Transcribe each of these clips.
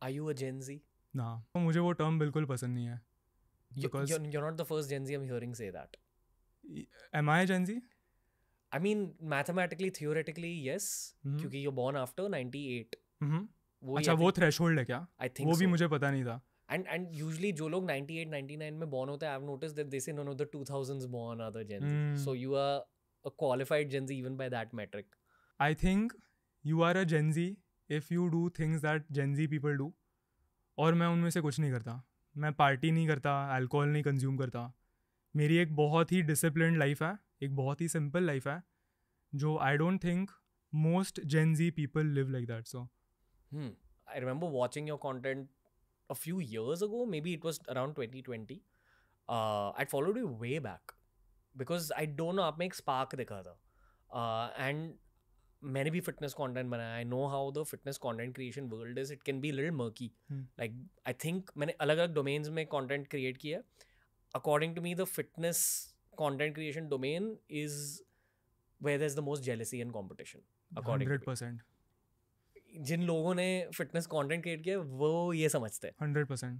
Are you a Gen Z? ना, मुझे वो टर्म बिल्कुल पसंद नहीं है. Because You're not the first Gen Z I'm hearing say that. am I Gen Z? I mean, mathematically, theoretically, yes. क्योंकि you're born after 98. वही अच्छा, I वो think, थ्रेशोल्ड है क्या? I think वो भी so. मुझे पता नहीं था. And usually जो लोग 98, 99 में born होते हैं, I've noticed that they say none of the 2000s born are the Gen Z. So you are a qualified Gen Z even by that metric. I think you are a Gen Z if you do things that Gen Z people do. और मैं उनमें से कुछ नहीं करता. मैं party नहीं करता, अल्कोहल नहीं कंज्यूम करता. मेरी एक बहुत ही डिसिप्लिन्ड लाइफ है, एक बहुत ही सिंपल लाइफ है, जो I don't think most Gen Z people live like that. So I remember watching your content a few years ago. Maybe it was around 2020. I'd followed you way back because I don't know, आप में एक spark दिखा था. And मैंने भी fitness content बनाया. I know how the fitness content creation world is. It can be a little murky. Like I think मैंने अलग अलग domains में content create किया. According to me, the fitness content creation domain is where there's the most jealousy and competition. According to me. 100%. जिन लोगों ने fitness content create किया वो ये समझते हैं 100%.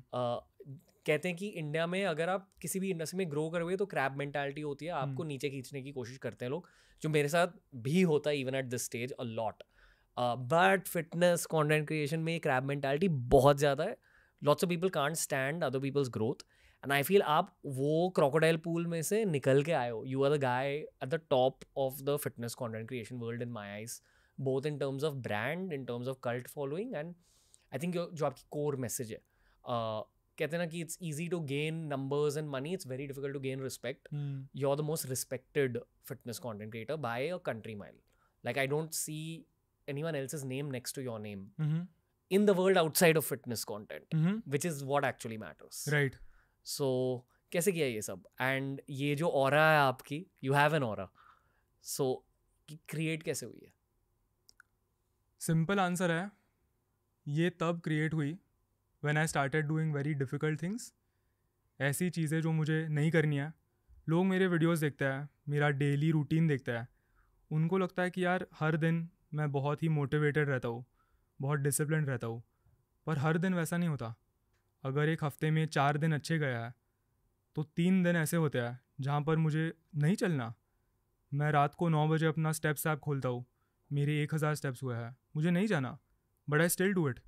कहते हैं कि इंडिया में अगर आप किसी भी इंडस्ट्री में ग्रो करोगे तो क्रैब मेंटालिटी होती है, आपको नीचे खींचने की कोशिश करते हैं लोग, जो मेरे साथ भी होता है even at this stage a lot. But fitness content creation में क्रैब मेंटालिटी बहुत ज़्यादा है. Lots of people can't stand other people's growth. And I feel आप वो क्रोकोडाइल पूल में से निकल के आए हो. You are the guy at the top of the fitness content creation world in my eyes, both in terms of brand, in terms of cult following, and I think जो आपकी core message है. कहते हैं ना कि it's easy to gain numbers and money, it's very difficult to gain respect. You're the most respected fitness content creator by a country mile. Like I don't see anyone else's name next to your name in the world outside of fitness content, which is what actually matters. Right. So कैसे किया ये सब? And ये जो aura है आपकी, you have an aura. So create कैसे हुई है? सिंपल आंसर है, ये तब क्रिएट हुई when I started doing very difficult things. ऐसी चीज़ें जो मुझे नहीं करनी है. लोग मेरे वीडियोस देखते हैं, मेरा डेली रूटीन देखते हैं, उनको लगता है कि यार हर दिन मैं बहुत ही मोटिवेटेड रहता हूँ, बहुत डिसिप्लिन रहता हूँ. पर हर दिन वैसा नहीं होता. अगर एक हफ्ते में 4 दिन अच्छे गया है तो 3 दिन ऐसे होते हैं जहाँ पर मुझे नहीं चलना. मैं रात को 9 बजे अपना स्टेप्स ऐप खोलता हूँ, मेरे 1000 स्टेप्स हुए हैं, मुझे नहीं जाना, but I still do it.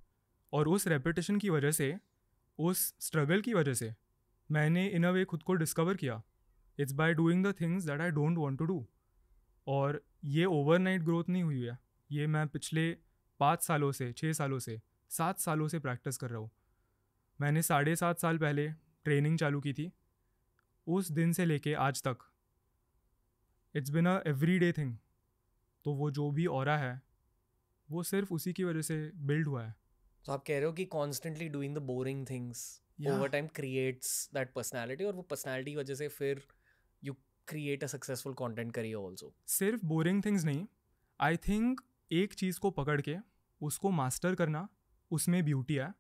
और उस रेपिटेशन की वजह से, उस स्ट्रगल की वजह से मैंने इन अ वे खुद को डिस्कवर किया. It's by doing the things that I don't want to do. और ये ओवरनाइट ग्रोथ नहीं हुई है, ये मैं पिछले 5 सालों से, 6 सालों से, 7 सालों से प्रैक्टिस कर रहा हूँ. मैंने 7.5 साल पहले ट्रेनिंग चालू की थी. उस दिन से लेके आज तक it's been a everyday thing. तो वो जो भी ऑरा है वो सिर्फ उसी की वजह से बिल्ड हुआ है. तो आप कह रहे हो कि constantly doing the boring things over time creates that personality, और वो पर्सनालिटी की वजह से फिर you create a successful content career also. सिर्फ बोरिंग थिंग्स नहीं, आई थिंक एक चीज़ को पकड़ के उसको मास्टर करना, उसमें ब्यूटी है.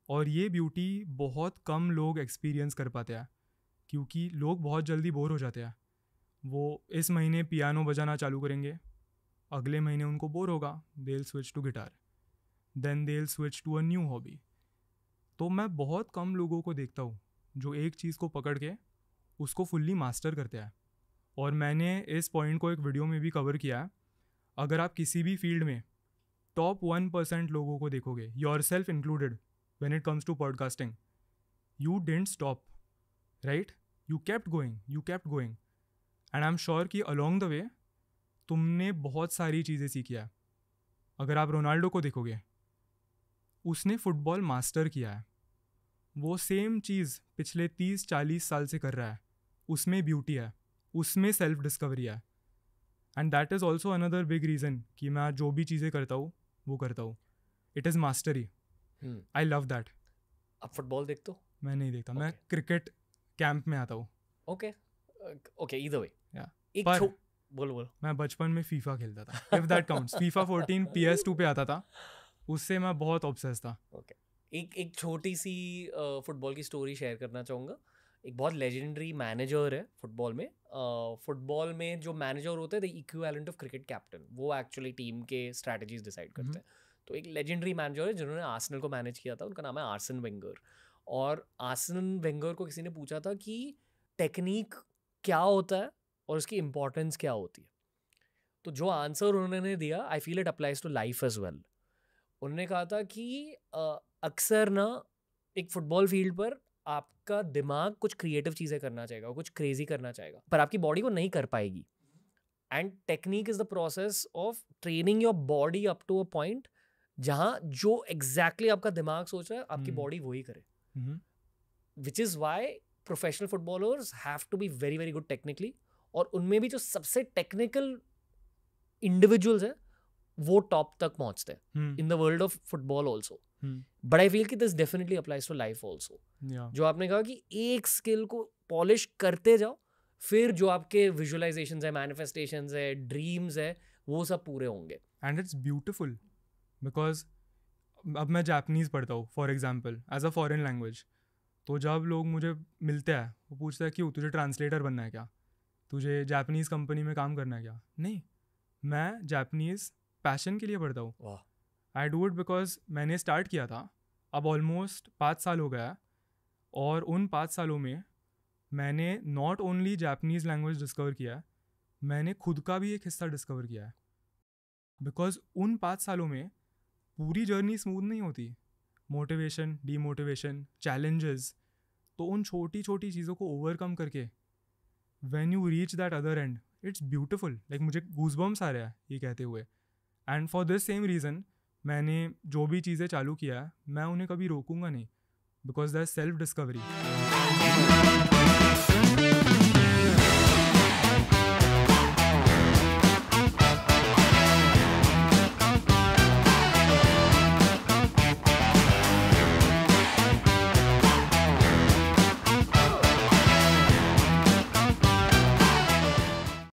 और ये ब्यूटी बहुत कम लोग एक्सपीरियंस कर पाते हैं, क्योंकि लोग बहुत जल्दी बोर हो जाते हैं. वो इस महीने पियानो बजाना चालू करेंगे, अगले महीने उनको बोर होगा, they will switch to guitar, then they will switch to a new hobby. तो मैं बहुत कम लोगों को देखता हूँ जो एक चीज़ को पकड़ के उसको फुल्ली मास्टर करते हैं. और मैंने इस पॉइंट को एक वीडियो में भी कवर किया है. अगर आप किसी भी फील्ड में टॉप 1% लोगों को देखोगे, yourself included, when it comes to podcasting, you didn't stop, right? You kept going. And I am sure कि अलॉन्ग द वे तुमने बहुत सारी चीज़ें सीखी है. अगर आप रोनाल्डो को देखोगे, उसने फुटबॉल मास्टर किया है. वो सेम चीज़ पिछले 30-40 साल से कर रहा है. उसमें ब्यूटी है, उसमें सेल्फ डिस्कवरी है. And that is also another big reason कि मैं जो भी चीज़ें करता हूँ वो करता हूँ. It is mastery. I love that. आप फुटबॉल देखते हो? मैं नहीं देखता. मैं क्रिकेट कैंप में आता हूँ. Okay either way. पर बोलो. मैं बचपन में फीफा खेलता था, if that counts. FIFA 14 PS2 पे आता था, उससे मैं बहुत ऑब्सेस था. ओके. एक छोटी सी फुटबॉल की स्टोरी शेयर करना चाहूँगा. एक बहुत लेजेंडरी मैनेजर है फुटबॉल में. फुटबॉल में जो मैनेजर होते हैं the equivalent of cricket captain, वो एक्चुअली टीम के स्ट्रैटेजीज डिसाइड करते हैं. तो एक लेजेंडरी मैनेजर है जिन्होंने आर्सेनल को मैनेज किया था, उनका नाम है आर्सन वेंगर। और आर्सन वेंगर को किसी ने पूछा था कि टेक्निक क्या होता है और उसकी इम्पोर्टेंस क्या होती है, तो जो आंसर उन्होंने दिया, I feel it applies to life as well. उन्होंने कहा था कि अक्सर ना एक फुटबॉल फील्ड पर आपका दिमाग कुछ क्रिएटिव चीज़ें करना चाहेगा, कुछ क्रेजी करना चाहेगा, पर आपकी बॉडी वो नहीं कर पाएगी। And technique is the process of training your body up to a point जहाँ जो एग्जैक्टली आपका दिमाग सोच रहा है आपकी बॉडी वही करे, which is why professional footballers have to be very very good technically. और उनमें भी जो सबसे टेक्निकल इंडिविजुअल्स हैं वो टॉप तक पहुंचते हैं in the world of football also. But I feel कि this definitely applies to life also. जो आपने कहा कि एक स्किल को पॉलिश करते जाओ, फिर जो आपके विजुअलाइजेशंस है, मैनिफेस्टेशंस है, ड्रीम्स है, वो सब पूरे होंगे। एंड इट्स ब्यूटिफुल बिकॉज अब मैं जापानीज़ पढ़ता हूँ for example as a foreign language, तो जब लोग मुझे मिलते हैं वो पूछते हैं क्यों, तुझे ट्रांसलेटर बनना है क्या, तुझे जापानीज़ कंपनी में काम करना है क्या? नहीं, मैं जापानीज़ पैशन के लिए पढ़ता हूँ। आई डू इट बिकॉज मैंने स्टार्ट किया था, अब ऑलमोस्ट 5 साल हो गया, और उन 5 सालों में मैंने not only Japanese language discover किया है, मैंने खुद का भी एक हिस्सा डिस्कवर किया है। बिकॉज उन 5 सालों में पूरी जर्नी स्मूथ नहीं होती, मोटिवेशन, डीमोटिवेशन, चैलेंजेस, तो उन छोटी छोटी चीज़ों को ओवरकम करके when you reach that other and, it's beautiful. Like मुझे गूज़बम्स आ रहा है ये कहते हुए। And for this same reason मैंने जो भी चीज़ें चालू किया है मैं उन्हें कभी रोकूंगा नहीं, बिकॉज दैट सेल्फ डिस्कवरी।